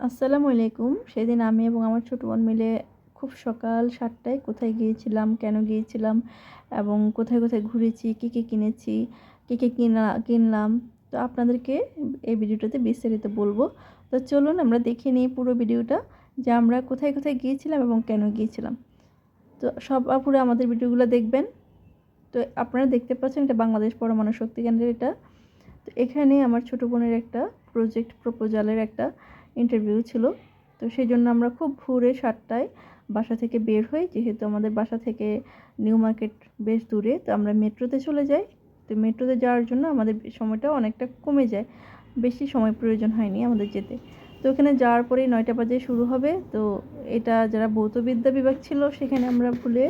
আসসালামু আলাইকুম। সেদিন আমি এবং আমার ছোট বোন মিলে খুব সকাল ৭টায় কোথায় গিয়েছিলাম, কেন গিয়েছিলাম এবং কোথায়, কোথায় ঘুরেছি, কী কিনেছি, কী কিনলাম। তো আপনাদেরকে এই ভিডিওটাতে বিস্তারিত বলব। তো চলুন আমরা দেখে নিই পুরো ভিডিওটা যে আমরা কোথায়, কোথায় গিয়েছিলাম এবং কেন গিয়েছিলাম। তো সব আপুরা আমাদের ভিডিওগুলো দেখবেন। তো আপনারা দেখতে পাচ্ছেন এটা বাংলাদেশ পরমাণু শক্তি কেন্দ্রের এটা। তো এখানে আমার ছোট বোনের একটা প্রজেক্ট প্রপোজালের একটা ইন্টারভিউ ছিল। তো সেই জন্য আমরা খুব ভোরে ৭টায় বাসা থেকে বের হই, যেহেতু আমাদের বাসা থেকে নিউ মার্কেট বেশ দূরে। তো আমরা মেট্রোতে চলে যাই। তো মেট্রোতে যাওয়ার জন্য আমাদের সময়টা অনেকটা কমে যায়, বেশি সময় প্রয়োজন হয়নি আমাদের যেতে। তো ওখানে যাওয়ার পরেই ৯টা বাজে শুরু হবে। তো এটা যারা ভৌতবিদ্যা বিভাগ ছিল সেখানে আমরা ভুলে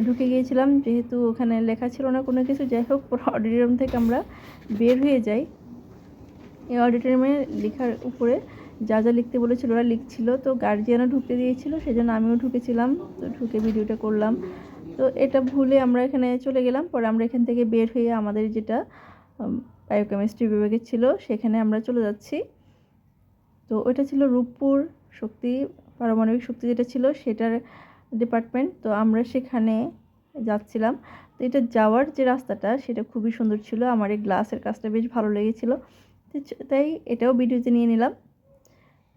ঢুকে গিয়েছিলাম, যেহেতু ওখানে লেখা ছিল না কোনো কিছু। যাই হোক, অডিটোরিয়াম থেকে আমরা বের হয়ে যাই। এই অডিটোরিয়ামে লেখার উপরে যা যা লিখতে বলেছিল ওরা লিখছিল। তো গার্জিয়ানও ঢুকতে দিয়েছিল, সেজন্য আমিও ঢুকেছিলাম। তো ঢুকে ভিডিওটা করলাম। তো এটা ভুলে আমরা এখানে চলে গেলাম। পরে আমরা এখান থেকে বের হয়ে আমাদের যেটা বায়োকেমিস্ট্রি বিভাগের ছিল সেখানে আমরা চলে যাচ্ছি। তো ওইটা ছিল রূপপুর শক্তি, পারমাণবিক শক্তি যেটা ছিল সেটার ডিপার্টমেন্ট। তো আমরা সেখানে যাচ্ছিলাম। তো এটা যাওয়ার যে রাস্তাটা সেটা খুবই সুন্দর ছিল। আমার এই গ্লাসের কাজটা বেশ ভালো লেগেছিলো, তাই এটাও ভিডিওতে নিয়ে নিলাম।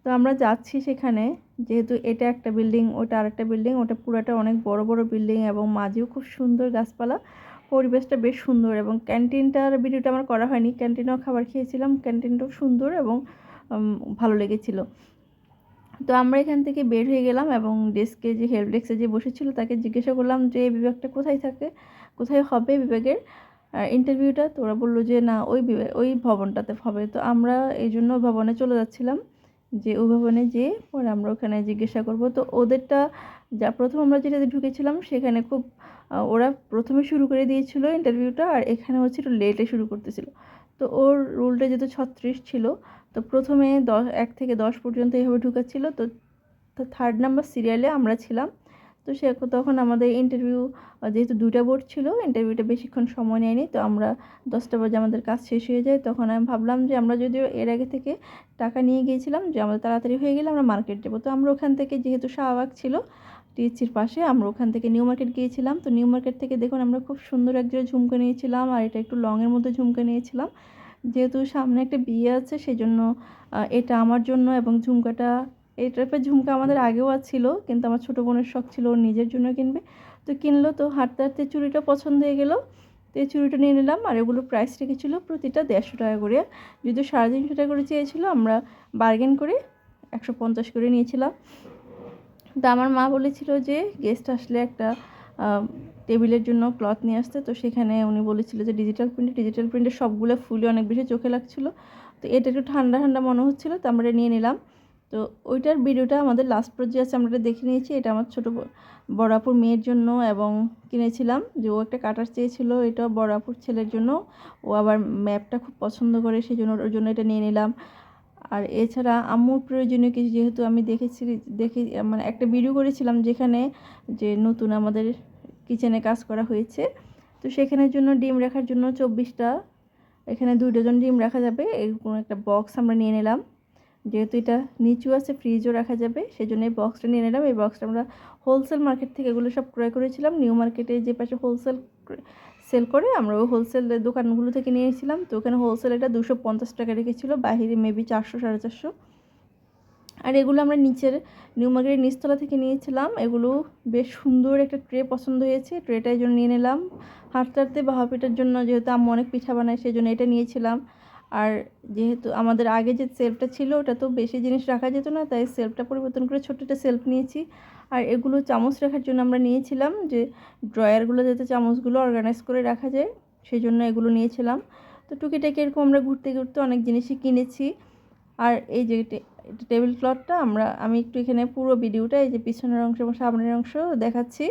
তো আমরা যাচ্ছি সেখানে, যেহেতু এটা একটা বিল্ডিং, ওটা আরেকটা বিল্ডিং, ওটা পুরাটা অনেক বড় বড় বিল্ডিং এবং মাঝেও খুব সুন্দর গাছপালা, পরিবেশটা বেশ সুন্দর। এবং ক্যান্টিনটার ভিডিওটা আমার করা হয়নি, ক্যান্টিনেও খাবার খেয়েছিলাম, ক্যান্টিনটাও সুন্দর এবং ভালো লেগেছিলো। তো আমরা এখান থেকে বের হয়ে গেলাম এবং ডেস্কে যে হেল্প ডেস্কে যে বসেছিল তাকে জিজ্ঞাসা করলাম যে এই বিভাগটা কোথায় থাকে, কোথায় হবে বিভাগের ইন্টারভিউটা। তো ওরা বললো যে না, ওই ভবনটাতে হবে। তো আমরা এই জন্য ভবনে চলে যাচ্ছিলাম, যে ওই ভবনে যেয়ে পরে আমরা ওখানে জিজ্ঞাসা করব। তো ওদেরটা যা প্রথম আমরা যেটাতে ঢুকেছিলাম সেখানে খুব ওরা প্রথমে শুরু করে দিয়েছিল ইন্টারভিউটা, আর এখানে হচ্ছে একটু লেটে শুরু করতেছিল। তো ওর রুলটা যেহেতু 36 ছিল, তো প্রথমে 1 থেকে 10 পর্যন্ত এইভাবে ঢুকাচ্ছিল। তো 3rd নাম্বার সিরিয়ালে আমরা ছিলাম। তো তখন আমাদের ইন্টারভিউ, যেহেতু 2টা বোর্ড ছিল, ইন্টারভিউটা বেশিক্ষণ সময় নেয়নি। তো আমরা 10টা বাজে আমাদের কাজ শেষ হয়ে যায়। তখন আমি ভাবলাম যে আমরা যদিও এর আগে থেকে টাকা নিয়ে গিয়েছিলাম যে আমাদের তাড়াতাড়ি হয়ে গেলে আমরা মার্কেট যাবো। তো আমরা ওখান থেকে, যেহেতু শাহবাগ ছিল টিএসসির পাশে, আমরা ওখান থেকে নিউ মার্কেট গিয়েছিলাম। তো নিউ মার্কেট থেকে দেখুন আমরা খুব সুন্দর এক জোড়া ঝুমকা নিয়েছিলাম, আর এটা একটু লংয়ের মধ্যে ঝুমকা নিয়েছিলাম। যেহেতু সামনে একটা বিয়ে আছে সেই জন্য এটা আমার জন্য, এবং ঝুমকাটা, এই টাইপের ঝুমকা আমাদের আগেও ছিল, কিন্তু আমার ছোটো বোনের শখ ছিল ওর নিজের জন্য কিনবে। তো কিনলো। তো হাঁটতে হাঁটতে চুড়িটা পছন্দ হয়ে গেলো। তো এই চুড়িটা নিয়ে নিলাম। আর এগুলো প্রাইস রেখেছিলো প্রতিটা 150 টাকা করে, যদিও 350 টাকা করে চেয়েছিলো, আমরা বার্গেন করে 150 করে নিয়েছিলাম। তো আমার মা বলেছিল যে গেস্ট আসলে একটা টেবিলের জন্য ক্লথ নিয়ে আসতে। তো সেখানে উনি বলেছিল যে ডিজিটাল প্রিন্টের সবগুলো ফুলই অনেক বেশি চোখে লাগছিলো। তো এটা একটু ঠান্ডা ঠান্ডা মনে হচ্ছিলো, তো আমরা নিয়ে নিলাম। তো ওইটার ভিডিওটা আমাদের লাস্ট পর্যায়ে আছে, আমরা এটা দেখে নিয়েছি। এটা আমার ছোটো বড় আপুর মেয়ের জন্য এবং কিনেছিলাম, যে ও একটা কাটার চেয়েছিলো, এটাও বড় আপুর ছেলের জন্য। ও আবার ম্যাপটা খুব পছন্দ করে, সেই জন্য ওর জন্য এটা নিয়ে নিলাম। আর এছাড়া আম্মুর প্রয়োজনীয় কিছু, যেহেতু আমি দেখে মানে একটা ভিডিও করেছিলাম যেখানে যে নতুন আমাদের কিচেনে কাজ করা হয়েছে। তো সেখানের জন্য ডিম রাখার জন্য 24টা, এখানে 2 ডজন ডিম রাখা যাবে এরকম একটা বক্স আমরা নিয়ে নিলাম। যেহেতু এটা নিচু আছে, ফ্রিজও রাখা যাবে, সেই জন্য এই বক্সটা নিয়ে নিলাম। এই বক্সটা আমরা হোলসেল মার্কেট থেকে এগুলো সব ক্রয় করেছিলাম। নিউ মার্কেটে যে পাশে হোলসেল সেল করে, আমরা ওই হোলসেল দোকানগুলো থেকে নিয়েছিলাম। তো ওখানে হোলসেল এটা 250 টাকা রেখেছিলো, বাহিরে মেবি 400 450। আর এগুলো আমরা নিউ মার্কেটের নিচতলা থেকে নিয়েছিলাম। এগুলো বেশ সুন্দর একটা ট্রে পছন্দ হয়েছে, ট্রেটা এই জন্য নিয়ে নিলাম। হাঁটতে হাঁটতে ভাপা পিঠার জন্য, যেহেতু আম্মু অনেক পিঠা বানায়, সেই জন্য এটা নিয়েছিলাম। আর যেহেতু আমাদের আগে যে সেলফটা ছিল ওটা তো বেশি জিনিস রাখা যেত না, তাই সেলফটা পরিবর্তন করে ছোট্ট একটা সেলফ নিয়েছি। আর এগুলো চামচ রাখার জন্য আমরা নিয়েছিলাম, যে ড্রয়ারগুলো যাতে চামচগুলো অর্গানাইজ করে রাখা যায়, সেই জন্য এগুলো নিয়েছিলাম। তো টুকিটাকি এরকম আমরা ঘুরতে ঘুরতে অনেক জিনিসই কিনেছি। আর এই যে টেবিল ক্লথটা আমি একটু এখানে পুরো ভিডিওটা, এই যে পিছনের অংশ এবং সামনের অংশ দেখাচ্ছি।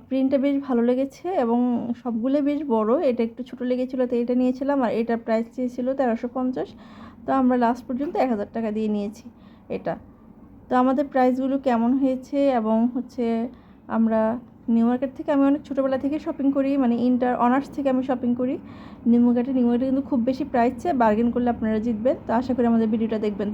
প্রিন্টটা বেশ ভালো লেগেছে এবং সবগুলো বেশ বড়, এটা একটু ছোট লেগেছিলো, তো এটা নিয়েছিলাম। আর এটার প্রাইস চেয়েছিল 1350। তো আমরা লাস্ট পর্যন্ত 1000 টাকা দিয়ে নিয়েছি এটা। তো আমাদের প্রাইসগুলো কেমন হয়েছে, এবং হচ্ছে আমরা নিউ মার্কেট থেকে, আমি অনেক ছোটোবেলা থেকে শপিং করি, মানে অনার্স থেকে আমি শপিং করি নিউ মার্কেটে কিন্তু খুব বেশি প্রাইস চেয়ে, বার্গেন করলে আপনারা জিতবেন। তো আশা করি আমাদের ভিডিওটা দেখবেন।